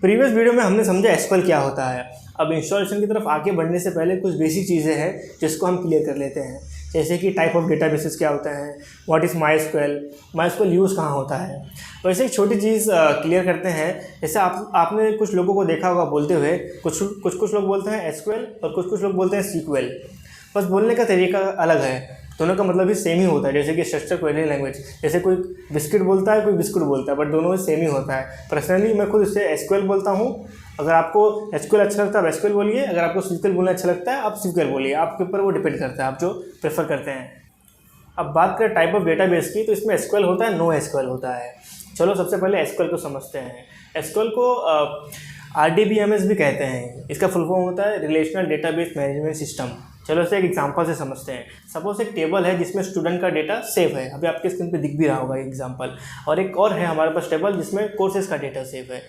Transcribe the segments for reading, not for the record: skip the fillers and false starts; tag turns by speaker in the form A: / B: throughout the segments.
A: Previous video में हमने समझा एसक्यूएल क्या होता है। अब इंस्टॉलेशन की तरफ आगे बढ़ने से पहले कुछ बेसिक चीज़ें हैं जिसको हम क्लियर कर लेते हैं, जैसे कि टाइप ऑफ डेटाबेसेस क्या होता है, what is my SQL use कहाँ होता है। वैसे एक छोटी चीज़ क्लियर करते हैं। जैसे आपने कुछ लोगों को देखा होगा बोलते हुए, कुछ लोग बोलते हैं एसक्यूएल और कुछ लोग बोलते हैं सीक्वेल। बस बोलने का तरीका अलग है, दोनों का मतलब भी सेम ही होता है। जैसे कि स्ट्रक्चर क्वेरी लैंग्वेज, जैसे कोई बिस्किट बोलता है कोई बिस्कुट बोलता है, बट दोनों सेम ही होता है। पर्सनली मैं खुद इससे एसक्यूएल बोलता हूँ। अगर आपको एसक्यूएल अच्छा लगता है आप एसक्यूएल बोलिए, अगर आपको सीक्वेल बोलना अच्छा लगता है आप सीक्वेल बोलिए, आपके ऊपर वो डिपेंड करता है आप जो प्रेफर करते हैं। अब बात करें टाइप ऑफ डेटाबेस की, तो इसमें एसक्यूएल होता है, नो एसक्यूएल होता है। चलो सबसे पहले एसक्यूएल को समझते हैं। एसक्यूएल को RDBMS भी कहते हैं। इसका फुल फॉर्म होता है रिलेशनल डेटाबेस मैनेजमेंट सिस्टम। चलो इसे एक एग्जांपल से समझते हैं। सपोज एक टेबल है जिसमें स्टूडेंट का डेटा सेव है, अभी आपके स्क्रीन पे दिख भी रहा होगा एग्जांपल। और एक और है हमारे पास टेबल जिसमें कोर्सेज का डेटा सेव है,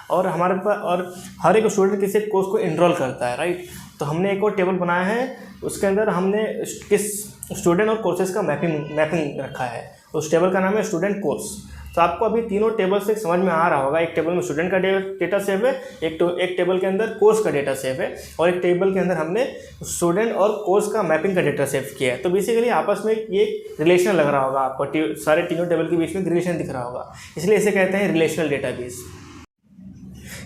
A: और हमारे पास और हर एक स्टूडेंट किसी कोर्स को इनरोल करता है, राइट। तो हमने एक और टेबल बनाया है, उसके अंदर हमने किस स्टूडेंट और कोर्सेज का मैपिंग रखा है। उस टेबल का नाम है स्टूडेंट कोर्स। तो आपको अभी तीनों टेबल से समझ में आ रहा होगा, एक टेबल में स्टूडेंट का डेटा सेव है, एक टेबल के अंदर कोर्स का डेटा सेव है, और एक टेबल के अंदर हमने स्टूडेंट और कोर्स का मैपिंग का डेटा सेव किया है। तो बेसिकली आपस में ये रिलेशन लग रहा होगा आपको, सारे तीनों टेबल के बीच में रिलेशन दिख रहा होगा, इसलिए इसे कहते हैं रिलेशनल डेटाबेस।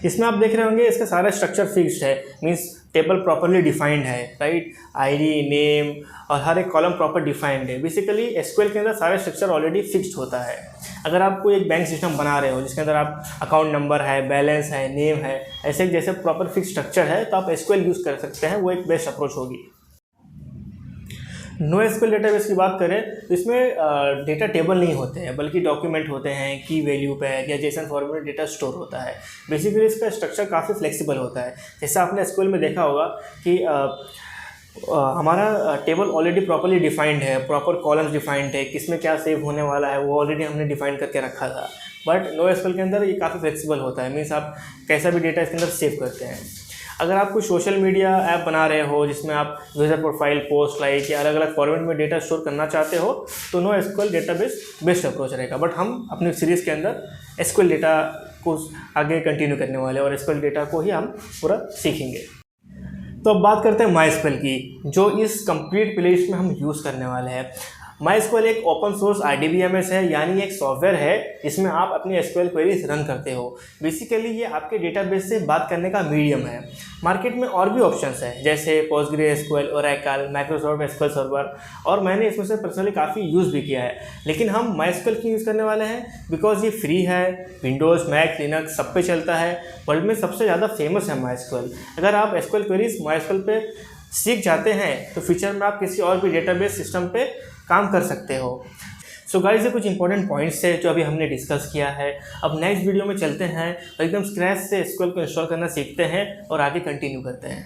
A: इसमें आप देख रहे होंगे इसका सारा स्ट्रक्चर फिक्स्ड है, मीन्स टेबल प्रॉपरली डिफाइंड है, राइट। आईडी, नेम और हर एक कॉलम प्रॉपर डिफाइंड है। बेसिकली एसक्यूएल के अंदर सारा स्ट्रक्चर ऑलरेडी फिक्स्ड होता है। अगर आप कोई एक बैंक सिस्टम बना रहे हो जिसके अंदर आप अकाउंट नंबर है, बैलेंस है, नेम है, ऐसे जैसे प्रॉपर फिक्स स्ट्रक्चर है, तो आप एसक्यूएल यूज़ कर सकते हैं, वो एक बेस्ट अप्रोच होगी। नो एसक्यूएल डेटाबेस की बात करें तो इसमें डेटा टेबल नहीं होते हैं, बल्कि डॉक्यूमेंट होते हैं, की वैल्यू पे या जेसन फॉर्मेट में डेटा स्टोर होता है। बेसिकली इसका स्ट्रक्चर काफ़ी फ्लेक्सिबल होता है। जैसे आपने एसक्यूएल में देखा होगा कि हमारा टेबल ऑलरेडी प्रॉपरली डिफाइंड है, प्रॉपर कॉलम्स डिफाइंड है, किसमें क्या सेव होने वाला है वो ऑलरेडी हमने डिफाइन करके रखा था। बट नो एसक्यूएल के अंदर ये काफ़ी फ्लेक्सिबल होता है, मीन्स आप कैसा भी डेटा इसके अंदर सेव करते हैं। अगर आप कोई सोशल मीडिया ऐप बना रहे हो जिसमें आप यूज़र प्रोफाइल, पोस्ट, लाइक या अलग अलग फॉर्मेट में डेटा स्टोर करना चाहते हो, तो no SQL database best approach रहेगा। बट हम अपनी सीरीज़ के अंदर एसक्यूएल डेटा को आगे कंटिन्यू करने वाले हैं और एसक्यूएल डेटा को ही हम पूरा सीखेंगे। तो अब बात करते हैं माईएसक्यूएल की, जो इस कंप्लीट प्लेलिस्ट में हम यूज़ करने वाले हैं। माईएसक्यूएल एक ओपन सोर्स RDBMS है, यानी एक सॉफ्टवेयर है जिसमें आप अपनी एसक्यूएल क्वेरीज रन करते हो। बेसिकली ये आपके डेटाबेस से बात करने का मीडियम है। मार्केट में और भी ऑप्शंस हैं, जैसे पोस्टग्रेसक्यूएल, ओरेकल, माइक्रोसॉफ्ट एसक्यूएल सर्वर, और मैंने इसमें से पर्सनली काफ़ी यूज़ भी किया है। लेकिन हम माईएसक्यूएल क्यों यूज़ करने वाले हैं? बिकॉज ये फ्री है, विंडोज़, मैक, लिनक्स सब पे चलता है। वर्ल्ड में सबसे ज़्यादा फेमस है माईएसक्यूएल। अगर आप एसक्यूएल क्वेरीज माईएसक्यूएल पे सीख जाते हैं तो फ्यूचर में आप किसी और भी डेटाबेस सिस्टम पे काम कर सकते हो। सो गाइस, ये कुछ इंपॉर्टेंट पॉइंट्स है जो अभी हमने डिस्कस किया है। अब नेक्स्ट वीडियो में चलते हैं और एकदम स्क्रैच से एसक्यूएल को इंस्टॉल करना सीखते हैं और आगे कंटिन्यू करते हैं।